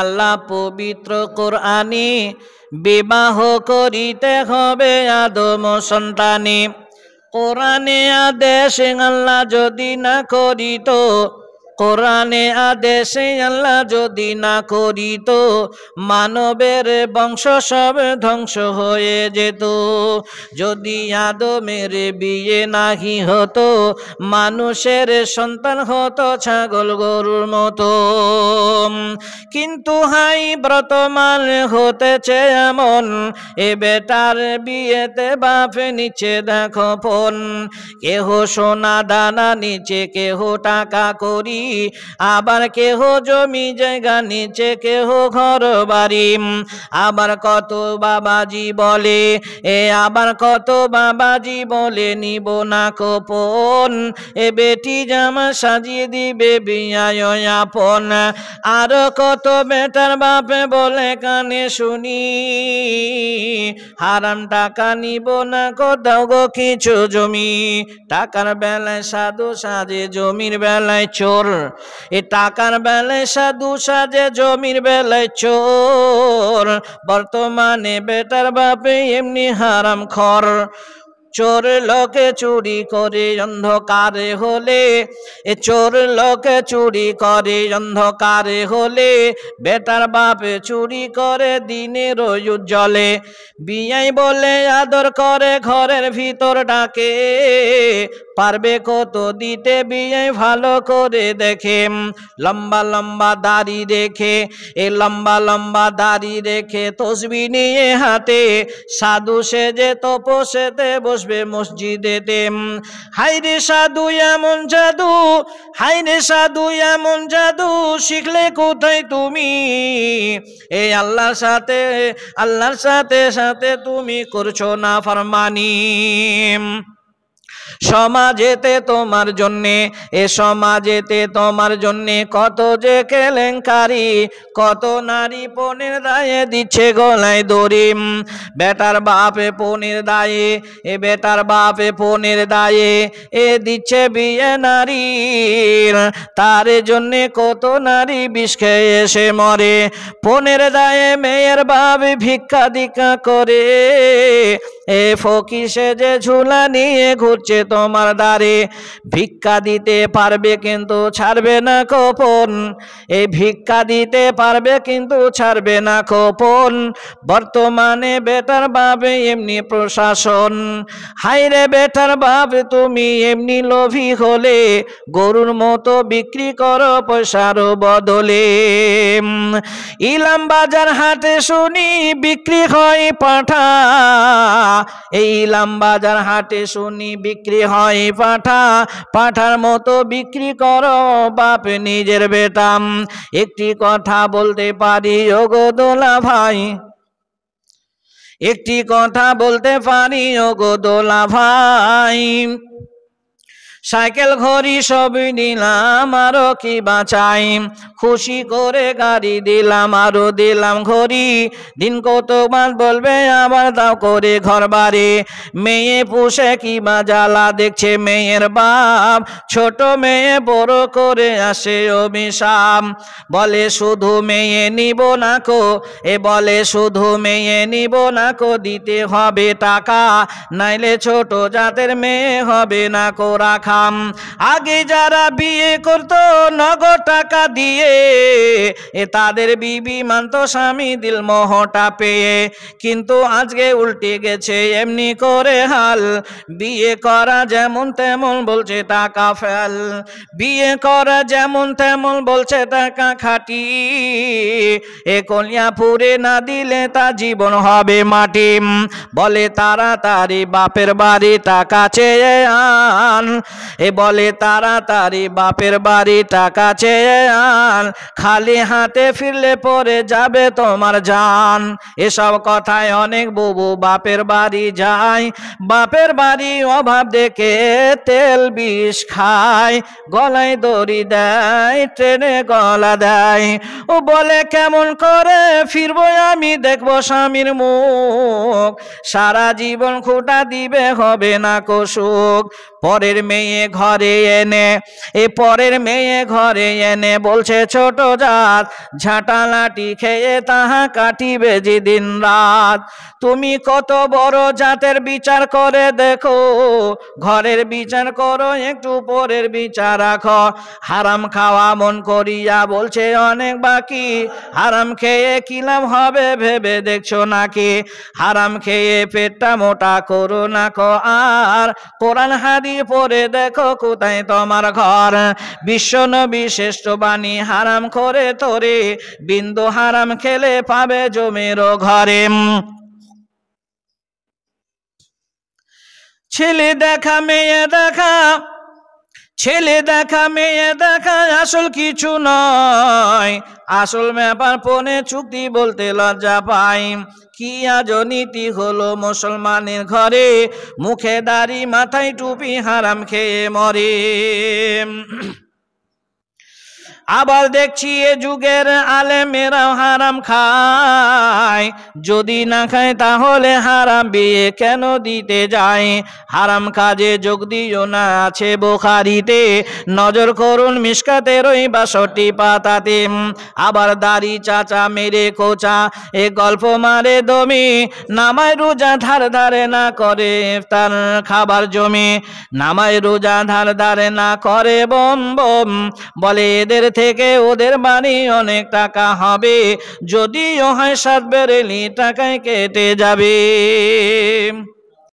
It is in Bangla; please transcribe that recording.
আল্লাহ পবিত্র কোরআনে বিবাহ করিতে হবে আদম সন্তানে। কোরআনে আদেশ আল্লাহ যদি না করিত, কোরআনে আদেশে আল্লাহ যদি না করিত, মানবের বংশ সব ধ্বংস হয়ে যেত। যদি আদমের বিয়ে নাহি হতো, মানুষের সন্তান হতো ছাগল গরুর মতো। কিন্তু হাই বর্তমান হতেছে এমন, এ বেটার বিয়েতে বাপে নিচে দেখো ফোন। কেহ সোনা দানা নিচে, কেহ টাকা করি, আবার কেহ জমি জায়গা নিচে, কেহ ঘর বাড়ি। আবার কত বাবাজি বলে, আবার কত বাবাজি বলে নিব না কোপন, এ বেটি জামা সাজিয়ে দিবে বিয়ায় আপন। আর কত বেটার বাপে বলে কানে শুনি, হারাম টাকা নিব না কোথাও গো কিছু জমি। টাকার বেলায় সাধু সাজে, জমির বেলায় চোর। এ টাকার বেলায় সাধু সাজে, জমির বেলায় চোর। বর্তমানে বেটার বাপে এমনি হারাম খর। চোর লোকে চুরি করে অন্ধকারে হলে, চোর লোকে চুরি করে অন্ধকারে হলে, বেটার বাপে চুরি করে দিনের উজ্জ্বলে। বিয়াই বলে আদর করে ঘরের ভিতর ডাকে, পারবে কত দিতে বিয়াই ভালো করে দেখে। লম্বা লম্বা দাড়ি রেখে, লম্বা লম্বা দাড়ি রেখে তসবি নিয়ে হাতে, সাধু সেজে তপসেতে বসবে মসজিদেতে। হাইরে সাধু এমন জাদু, হাইরে সাধু এমন জাদু, শিখলে কোথায় তুমি? আল্লাহর সাথে, আল্লাহর সাথে সাথে তুমি করছো না ফরমানি। সমাজেতে তোমার জন্যে, সমাজেতে তোমার জন্যে কত যে কেলেঙ্কারি, কত নারী পণের দায়ে দিচ্ছে গলায় দড়ি। বেটার বাপে পণের দায়ে, বেটার বাপে পণের দায়ে দিচ্ছে বিয়ে নারীর। তার জন্যে কত নারী বিষ খেয়ে এসে মরে। পণের দায়ে মেয়ের বাপ ভিক্ষা দীক্ষা করে, ফকির সেজে ঝুলা নিয়ে ঘুরছে তোমার দ্বারে। ভিক্ষা দিতে পারবে কিন্তু ছাড়বে না কোপন, ভিক্ষা দিতে পারবে কিন্তু ছাড়বে না কোপন। বর্তমানে বেটার বাবে এমনি প্রশাসন। হাইরে বেটার বাপ তুমি এমনি লোভী হলে, গরুর মতো বিক্রি করো পয়সার বদলে। ইলাম বাজার হাটে শুনি বিক্রি হয় পাঠা, ইলাম বাজার হাটে শুনি বিক্রি হয় পাঠা। পাঠার মতো বিক্রি করো বাপ নিজের বেটা। একটি কথা বলতে পারি ওগো দোলা ভাই, একটি কথা বলতে পারি ওগো দোলা ভাই। সাইকেল ঘড়ি সবই দিলাম, আরো কি বাঁচাই। খুশি করে গাড়ি দিলাম, আরো দিলাম ঘড়ি। দিন কত মাস বলবে আবার দাও করে ঘর বাড়ি। মেয়ে পুষে কি বা জ্বালা দেখছে মেয়ের বাপ, ছোট মেয়ে বড় করে আসে অভিশাপ। বলে শুধু মেয়ে নিব না কো, বলে শুধু মেয়ে নিব না কো, দিতে হবে টাকা, নাইলে ছোট জাতের মেয়ে হবে না কো রাখা। আগে যারা বিয়ে করতো নগদ টাকা দিয়ে, তাদের বিবি মানতো স্বামী দিল মোহটা পেয়ে। কিন্তু আজকে উল্টে গেছে এমনি করে হাল, বিয়ে করা যেমন তেমন বলছে টাকা ফেল। বিয়ে করা যেমন তেমন বলছে টাকা খাটি, কলিয়া পুরে না দিলে তা জীবন হবে মাটি। বলে তাড়াতাড়ি বাপের বাড়ি টাকা চেয়ে আন, বলে তাড়াতাড়ি বাপের বাড়ি টাকা চেয়ে আন, খালি হাতে ফিরলে পরে যাবে তোমার জান। এসব কথায় অনেক বুবু বাপের বাড়ি যায়, বাপের বাড়ি অভাব দেখে তেল বিষ খায়, গলায় দড়ি দেয় ট্রেনে গলা দেয়। ও বলে কেমন করে ফিরবো আমি দেখবো স্বামীর মুখ, সারা জীবন খুঁটা দিবে হবে না কো সুখ। পরের মেয়ে মেয়ে ঘরে এনে, এ পরের মেয়ে ঘরে এনে বলছে ছোট জাত ঝাঁটা লাঠি খেয়ে তাহা কাটিবে যে দিন রাত। তুমি কত বড় জাতের বিচার করে দেখো, ঘরের বিচার করো একটু পরের বিচার রাখো। হারাম খাওয়া মন করিয়া বলছে অনেক বাকি, হারাম খেয়ে কি লাভ হবে ভেবে দেখছো নাকি? হারাম খেয়ে পেটটা মোটা করো না কো আর, কোরআন হাদিস পড়ে দেখো কোথায় তোমার ঘর। বিশ্ব নবী শ্রেষ্ঠ বাণী হারাম করে তোরে, বিন্দু হারাম খেলে পাবে জমিরও ঘরে। ছেলে দেখা মেয়ে দেখা, ছেলে দেখা মেয়ে দেখা আসল কিছু নয়, আসল ব্যাপার পনে চুক্তি বলতে লজ্জা পাই। কি আজ নীতি হলো মুসলমানের ঘরে, মুখে দাড়ি মাথায় টুপি হারাম খেয়ে মরে। আবার দেখছি এ যুগের আলেমেরাও হারাম খায়, যদি না খায় তাহলে হারাম বিয়ে কেন দিতে যায়? হারাম কাজে যোগ দিও না আছে বুখারীতে, নজর করুন মিশকাতের ওই ৬২ পাতাতে। আবার দাড়ি চাচা মেরে কোচা এ গল্প মারে দমি, নামায় রোজা ধার ধারে না করে ইফতার খাবার জমি, নামায় রোজা ধার ধারে না করে বম বম, বলে এদের থেকে ওদের বাড়ি অনেক টাকা হবে, যদিও হয় ৭ বেরেলি টাকায় কেটে যাবে।